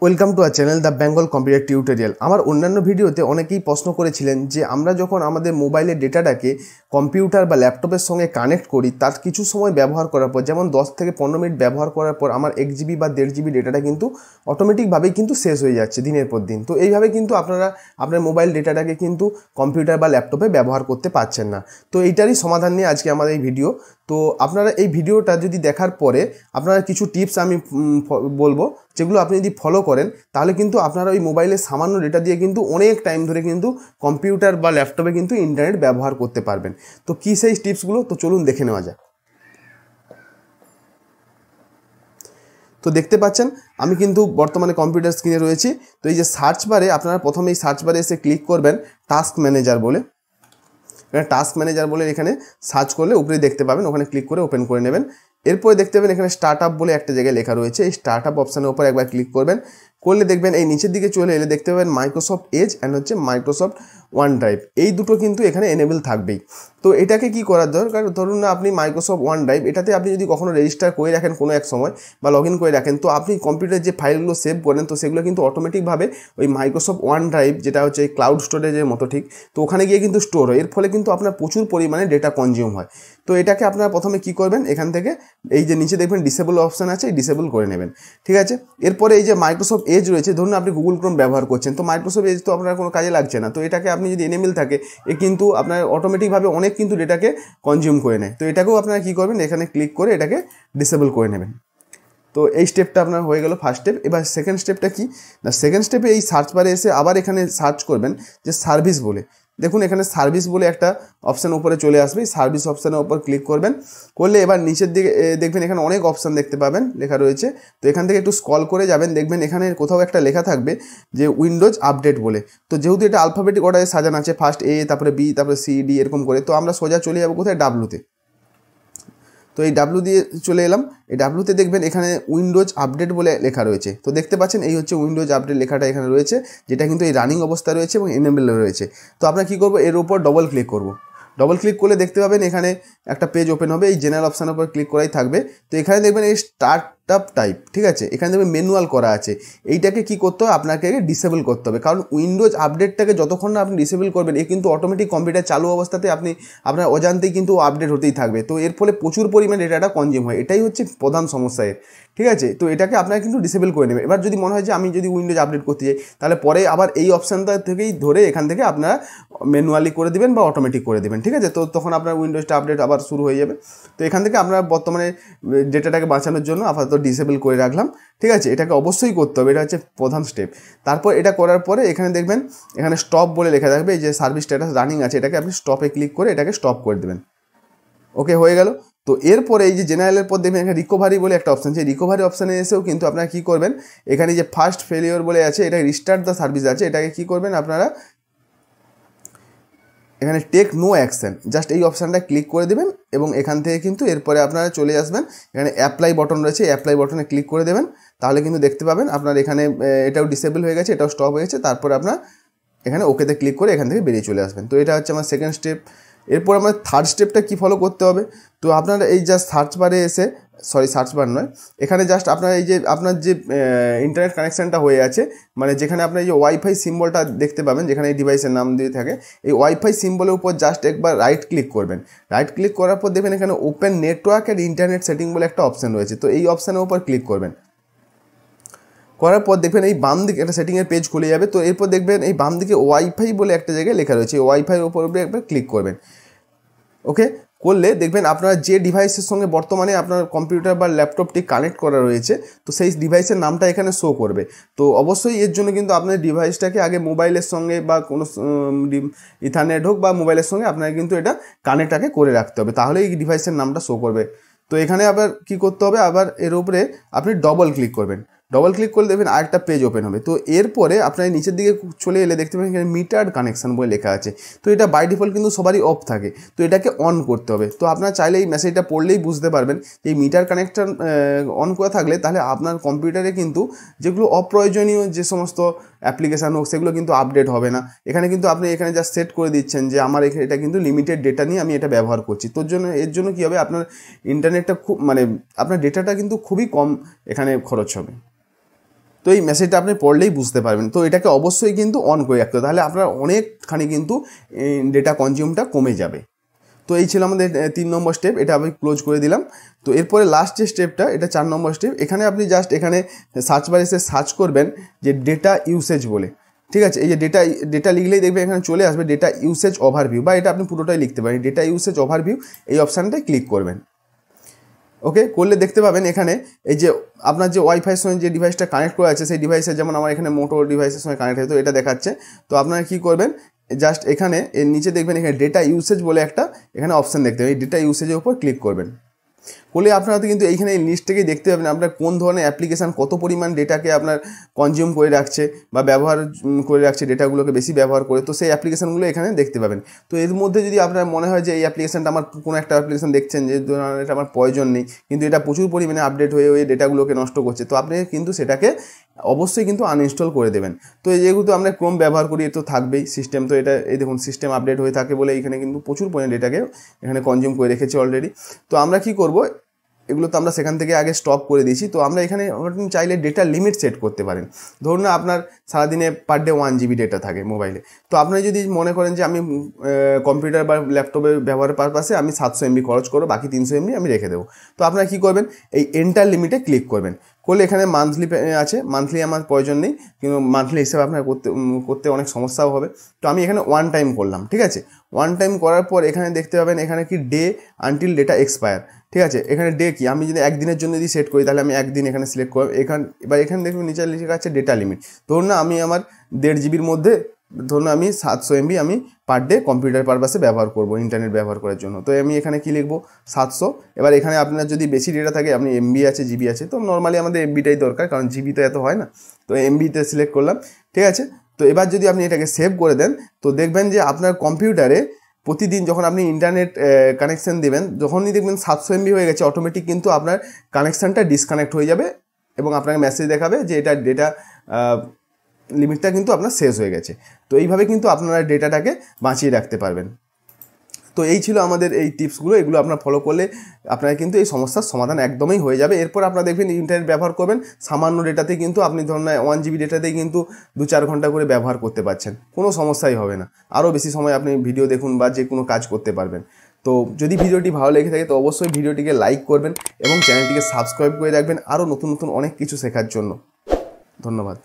Welcome to our channel the Bengal computer tutorial. আমার অন্যান্য ভিডিওতে অনেকেই প্রশ্ন করেছিলেন যে আমরা যখন আমাদের মোবাইলের ডেটাটাকে কম্পিউটার বা ল্যাপটপের সঙ্গে কানেক্ট করি, তার কিছু সময় ব্যবহার করার পর, যেমন 10 থেকে 15 মিনিট ব্যবহার করার পর আমার 1 জিবি বা 1.5 জিবি ডেটাটা কিন্তু অটোমেটিকভাবেই কিন্তু শেষ হয়ে যাচ্ছে দিনের পর দিন। তো এইভাবে কিন্তু আপনারা আপনার মোবাইল ডেটাটাকে কিন্তু কম্পিউটার বা ল্যাপটপে ব্যবহার করতে পারছেন না। তো এইটারই সমাধান নিয়ে আজকে আমাদের এই ভিডিও। তো আপনারা এই ভিডিওটা যদি দেখার পরে আপনারা কিছু টিপস আমি বলবো, যেগুলো আপনি যদি ফলো করেন তাহলে কিন্তু আপনারা ওই মোবাইলের সামান্য ডেটা দিয়ে কিন্তু অনেক টাইম ধরে কিন্তু কম্পিউটার বা ল্যাপটপে কিন্তু ইন্টারনেট ব্যবহার করতে পারবেন। তো কী সেই টিপসগুলো, তো চলুন দেখে নেওয়া যাক। তো দেখতে পাচ্ছেন আমি কিন্তু বর্তমানে কম্পিউটার স্ক্রিনে রয়েছি। তো এই যে সার্চ বারে আপনারা প্রথমে এই সার্চ বারে এসে ক্লিক করবেন টাস্ক ম্যানেজার বলে। এখানে টাস্ক ম্যানেজার বলে এখানে সার্চ করলে উপরে দেখতে পাবেন, ওখানে ক্লিক করে ওপেন করে নেবেন। এরপরে দেখতে পাবেন এখানে স্টার্ট আপ বলে একটা জায়গায় লেখা রয়েছে, এই স্টার্ট আপ অপশানের উপর একবার ক্লিক করবেন। করলে দেখবেন এই নিচের দিকে চলে এলে দেখতে পাবেন মাইক্রোসফট এজ অ্যান্ড হচ্ছে মাইক্রোসফট ওয়ান ড্রাইভ, এই দুটো কিন্তু এখানে এনেবল থাকবেই। তো এটাকে কি করার দরকার, ধরুন না আপনি মাইক্রোসফট ওয়ান ড্রাইভ এটাতে আপনি যদি কখনো রেজিস্টার করে রাখেন কোনো এক সময় বা লগ ইন করে রাখেন, তো আপনি কম্পিউটারে যে ফাইলগুলো সেভ করেন তো সেগুলো কিন্তু অটোমেটিকভাবে ওই মাইক্রোসফট ওয়ান ড্রাইভ, যেটা হচ্ছে ক্লাউড স্টোরেজের মতো ঠিক, তো ওখানে গিয়ে কিন্তু স্টোর হয়। এর ফলে কিন্তু আপনার প্রচুর পরিমাণে ডেটা কনজিউম হয়। তো এটাকে আপনারা প্রথমে কি করবেন, এখান থেকে এই যে নিচে দেখবেন ডিসেবল অপশান আছে, এই ডিসেবল করে নেবেন। ঠিক আছে। এরপরে এই যে মাইক্রোসফট এজ রয়েছে, ধরুন আপনি গুগল ক্রোম ব্যবহার করছেন, তো মাইক্রোসফট এজ তো আপনার কোনো কাজে লাগছে না, তো এটাকে আপনি যদি এনেবল থাকে এ কিন্তু আপনার অটোমেটিকভাবে অনেক কিন্তু ডেটাকে কনজিউম করে নেয়। তো এটাকেও আপনারা কী করবেন, এখানে ক্লিক করে এটাকে ডিসেবল করে নেবেন। তো এই স্টেপটা আপনার হয়ে গেল ফার্স্ট স্টেপ। এবার সেকেন্ড স্টেপটা কি না, সেকেন্ড স্টেপে এই সার্চ বারে এসে আবার এখানে সার্চ করবেন যে সার্ভিস বলে। দেখুন এখানে সার্ভিস বলে একটা অপশান উপরে চলে আসবে, সার্ভিস অপশানের উপর ক্লিক করবেন। করলে এবার নিচের দিকে দেখবেন এখানে অনেক অপশান দেখতে পাবেন লেখা রয়েছে। তো এখান থেকে একটু স্ক্রল করে যাবেন, দেখবেন এখানে কোথাও একটা লেখা থাকবে যে উইন্ডোজ আপডেট বলে। তো যেহেতু এটা আলফাবেটিক অর্ডারে সাজানো আছে, ফার্স্ট এ, তারপরে বি, তারপরে সি, ডি এরকম করে, তো আমরা সোজা চলে যাবো কোথায়, ডাব্লুতে। তো এই ডাব্লু দিয়ে চলে এলাম। এই ডাব্লুতে দেখবেন এখানে উইন্ডোজ আপডেট বলে লেখা রয়েছে। তো দেখতে পাচ্ছেন এই হচ্ছে উইন্ডোজ আপডেট লেখাটা এখানে রয়েছে, যেটা কিন্তু এই রানিং অবস্থা রয়েছে এবং এনেবল রয়েছে। তো আমরা কী করবো, এর উপর ডবল ক্লিক করব। ডবল ক্লিক করলে দেখতে পাবেন এখানে একটা পেজ ওপেন হবে, এই জেনারেল অপশানের উপর ক্লিক করাই থাকবে। তো এখানে দেখবেন এই স্টার্ট আপ টাইপ, ঠিক আছে, এখানে দেখবেন ম্যানুয়াল করা আছে। এইটাকে কি করতে হবে, আপনাকে ডিসেবল করতে হবে, কারণ উইন্ডোজ আপডেটটাকে যতক্ষণ না আপনি ডিসেবল করবেন এ কিন্তু অটোমেটিক কম্পিউটার চালু অবস্থাতে আপনার অজান্তেই কিন্তু আপডেট হতেই থাকবে। তো এর ফলে প্রচুর পরিমাণে ডেটাটা কনজিউম হয়, এটাই হচ্ছে প্রধান সমস্যা এর। ঠিক আছে। তো এটাকে আপনাকে কিন্তু ডিসেবল করে নেবে। এবার যদি মনে হয় যে আমি যদি উইন্ডোজ আপডেট করতে চাই, তাহলে পরে আবার এই অপশানটা থেকেই ধরে এখান থেকে আপনারা ম্যানুয়ালি করে দেবেন বা অটোমেটিক করে দেবেন। ঠিক আছে। তো তখন আপনার উইন্ডোজটা আপডেট আবার শুরু হয়ে যাবে। তো এখান থেকে আমরা বর্তমানে ডেটাটাকে বাঁচানোর জন্য আপাতত ডিসেবল করে রাখলাম। ঠিক আছে। এটাকে অবশ্যই করতে হবে, এটা হচ্ছে প্রধান স্টেপ। তারপর এটা করার পরে এখানে দেখবেন এখানে স্টপ বলে লেখা থাকবে, এই যে সার্ভিস স্ট্যাটাস রানিং আছে, এটাকে আপনি স্টপে ক্লিক করে এটাকে স্টপ করে দেবেন। ওকে, হয়ে গেল। তো এরপরে এই যে জেনারেলের পর দেখবেন এখানে রিকভারি বলে একটা অপশান আছে, রিকভারি অপশানে এসেও কিন্তু আপনারা কী করবেন, এখানে যে ফার্স্ট ফেলিওর বলে আছে, এটা রিস্টার্ট দ্য সার্ভিস আছে, এটাকে কী করবেন আপনারা এখানে টেক নো অ্যাকশন, জাস্ট এই অপশানটা ক্লিক করে দেবেন এবং এখান থেকে কিন্তু এরপরে আপনারা চলে আসবেন, এখানে অ্যাপ্লাই বটন রয়েছে, অ্যাপ্লাই বটনে ক্লিক করে দেবেন। তাহলে কিন্তু দেখতে পাবেন আপনার এখানে এটাও ডিসেবল হয়ে গেছে, এটাও স্টপ হয়ে গেছে। তারপরে আপনার এখানে ওকেতে ক্লিক করে এখান থেকে বেরিয়ে চলে আসবেন। তো এটা হচ্ছে আমার সেকেন্ড স্টেপ। এরপর আমার থার্ড স্টেপটা কী ফলো করতে হবে, তো আপনারা এই জাস্ট সার্চ বারে এসে, সার্চ বার নয়, এখানে জাস্ট আপনার এই যে আপনার যে ইন্টারনেট কানেকশানটা হয়ে আছে, মানে যেখানে আপনার এই যে ওয়াইফাই সিম্বলটা দেখতে পাবেন, যেখানে এই ডিভাইসের নাম দিয়ে থাকে, এই ওয়াইফাই সিম্বলের উপর জাস্ট একবার রাইট ক্লিক করবেন। রাইট ক্লিক করার পর দেখবেন এখানে open network and internet setting বলে একটা অপশান রয়েছে। তো এই অপশানের উপর ক্লিক করবেন। করার পর দেখবেন এই বাম দিকে একটা সেটিংয়ের পেজ খুলে যাবে। তো এরপর দেখবেন এই বাম দিকে ওয়াইফাই বলে একটা জায়গায় লেখা রয়েছে, ওয়াইফাইয়ের উপর একবার ক্লিক করবেন। ওকে, করলে দেখবেন আপনার যে ডিভাইসের সঙ্গে বর্তমানে আপনার কম্পিউটার বা ল্যাপটপটি কানেক্ট করা রয়েছে, তো সেই ডিভাইসের নামটা এখানে শো করবে। তো অবশ্যই এর জন্য কিন্তু আপনার ডিভাইসটাকে আগে মোবাইলের সঙ্গে বা কোনো ইথারনেট হোক বা মোবাইলের সঙ্গে আপনাকে কিন্তু এটা কানেক্ট আগে করে রাখতে হবে, তাহলে এই ডিভাইসের নামটা শো করবে। তো এখানে আবার কি করতে হবে, আবার এর উপরে আপনি ডবল ক্লিক করবেন। ডবল ক্লিক করলে দেখবেন আরেকটা পেজ ওপেন হবে। তো এরপরে আপনার নিচের দিকে চলে এলে দেখতে পাবেন এখানে মিটার কানেকশান বলে লেখা আছে। তো এটা বাই ডিফল্ট কিন্তু সবারই অফ থাকে, তো এটাকে অন করতে হবে। তো আপনারা চাইলে এই মেসেজটা পড়লেই বুঝতে পারবেন এই মিটার কানেকশান অন করা থাকলে তাহলে আপনার কম্পিউটারে কিন্তু যেগুলো অপ্রয়োজনীয় যে সমস্ত অ্যাপ্লিকেশান হোক সেগুলো কিন্তু আপডেট হবে না। এখানে কিন্তু আপনি এখানে জাস্ট সেট করে দিচ্ছেন যে আমার এটা কিন্তু লিমিটেড ডেটা নিয়ে আমি এটা ব্যবহার করছি। তোর জন্য এর জন্য কী হবে, আপনার ইন্টারনেটটা খুব আপনার ডেটাটা কিন্তু খুবই কম এখানে খরচ হবে। তো এই মেসেজটা আপনি পড়লেই বুঝতে পারবেন। তো এটাকে অবশ্যই কিন্তু অন করে রাখতে হবে, তাহলে আপনার অনেকখানি কিন্তু ডেটা কনজিউমটা কমে যাবে। তো এই ছিল আমাদের 3 নম্বর স্টেপ, এটা আমি ক্লোজ করে দিলাম। তো এরপরে লাস্ট যে স্টেপটা, এটা 4 নম্বর স্টেপ। এখানে আপনি জাস্ট এখানে সার্চ বারে এসে সার্চ করবেন যে ডেটা ইউসেজ বলে, ঠিক আছে। এই যে ডেটা লিখলেই দেখবেন এখানে চলে আসবে ডেটা ইউসেজ ওভারভিউ, বা এটা আপনি পুরোটাই লিখতে পারেন ডেটা ইউসেজ ওভারভিউ, এই অপশানটায় ক্লিক করবেন। ওকে করলে দেখতে পাবেন এখানে এই যে আপনার যে ওয়াইফাইয়ের সঙ্গে যে ডিভাইসটা কানেক্ট করা আছে সেই ডিভাইসে, যেমন আমার এখানে মোটো ডিভাইসের সঙ্গে কানেক্ট হয়, তো এটা দেখাচ্ছে। তো আপনারা কী করবেন, জাস্ট এখানে এর নিচে দেখবেন এখানে ডেটা ইউসেজ বলে একটা এখানে অপশান দেখতে পাবেন, এই ডেটা ইউসেজের উপর ক্লিক করবেন। করলে আপনারা কিন্তু এইখানে এই লিস্ট থেকেই দেখতে পাবেন আপনার কোন ধরনের অ্যাপ্লিকেশান কত পরিমাণ ডেটাকে আপনার কনজিউম করে রাখছে বা ব্যবহার করে রাখছে, ডেটাগুলোকে বেশি ব্যবহার করে। তো সেই অ্যাপ্লিকেশানগুলো এখানে দেখতে পাবেন। তো এর মধ্যে যদি আপনার মনে হয় যে এই অ্যাপ্লিকেশানটা আমার, কোনো একটা অ্যাপ্লিকেশান দেখছেন যে এটা আমার প্রয়োজন নেই, কিন্তু এটা প্রচুর পরিমাণে আপডেট হয়ে ডেটাগুলোকে নষ্ট করছে, তো আপনি কিন্তু সেটাকে অবশ্যই কিন্তু আনইনস্টল করে দেবেন। তো যেহেতু আমরা ক্রোম ব্যবহার করি, এ তো থাকবেই সিস্টেম, তো এটা এই দেখুন সিস্টেম আপডেট হয়ে থাকে বলে এখানে কিন্তু প্রচুর পরিমাণে ডেটাকে এখানে কনজিউম করে রেখেছে অলরেডি। তো আমরা কি করব, এগুলো তো আমরা সেখান থেকে আগে স্টপ করে দিয়েছি। তো আমরা এখানে চাইলে ডেটা লিমিট সেট করতে পারেন। ধরুন না আপনার সারাদিনে পার ডে 1 GB ডেটা থাকে মোবাইলে, তো আপনি যদি মনে করেন যে আমি কম্পিউটার বা ল্যাপটপে ব্যবহারের পারপাসে আমি 700 MB খরচ করবো, বাকি 300 MB আমি রেখে দেবো। তো আপনারা কী করবেন, এই এন্টার লিমিটে ক্লিক করবেন। করলে এখানে মান্থলি আছে, মান্থলি আমার প্রয়োজন নেই, কিন্তু মান্থলি হিসাবে আপনার করতে অনেক সমস্যাও হবে। তো আমি এখানে 1 টাইম করলাম, ঠিক আছে। 1 টাইম করার পর এখানে দেখতে পাবেন এখানে কি ডে আনটিল ডেটা এক্সপায়ার, ঠিক আছে। এখানে ডে কি, আমি যদি একদিনের জন্য যদি সেট করি তাহলে আমি একদিন এখানে সিলেক্ট করব। এবার এখানে দেখবেন নিচে লিখে আছে ডেটা লিমিট। ধরুন না আমি আমার 1.5 GB মধ্যে, ধরুন আমি 700 MB আমি পার ডে কম্পিউটার পারপাসে ব্যবহার করব, ইন্টারনেট ব্যবহার করার জন্য। তো আমি এখানে কি লিখবো, 700। এবার এখানে আপনার যদি বেশি ডেটা থাকে, আপনি MB আছে GB আছে, তো নর্মালি আমাদের MBটাই দরকার, কারণ GB তো এত হয় না। তো MBতে সিলেক্ট করলাম, ঠিক আছে। তো এবার যদি আপনি এটাকে সেভ করে দেন, তো দেখবেন যে আপনার কম্পিউটারে প্রতিদিন যখন আপনি ইন্টারনেট কানেকশান দেবেন, যখনই দেখবেন 700 MB হয়ে গেছে, অটোমেটিক কিন্তু আপনার কানেকশানটা ডিসকানেক্ট হয়ে যাবে এবং আপনাকে মেসেজ দেখাবে যে এটা ডেটা লিমিটটা কিন্তু আপনার শেষ হয়ে গেছে। তো এইভাবে কিন্তু আপনারা ডেটাটাকে বাঁচিয়ে রাখতে পারবেন। তো এই ছিল আমাদের এই টিপসগুলো, এগুলো আপনারা ফলো করলে আপনারা কিন্তু এই সমস্যার সমাধান একদমই হয়ে যাবে। এরপর আপনারা দেখবেন ইন্টারনেট ব্যবহার করবেন, সামান্য ডেটাতে কিন্তু আপনি ধরুন 1 GB ডেটাতেই কিন্তু 2-4 ঘন্টা করে ব্যবহার করতে পারছেন, কোনো সমস্যাই হবে না। আরও বেশি সময় আপনি ভিডিও দেখুন বা যে কোনো কাজ করতে পারবেন। তো যদি ভিডিওটি ভালো লেগে থাকে তো অবশ্যই ভিডিওটিকে লাইক করবেন এবং চ্যানেলটিকে সাবস্ক্রাইব করে রাখবেন আরও নতুন নতুন অনেক কিছু শেখার জন্য। ধন্যবাদ।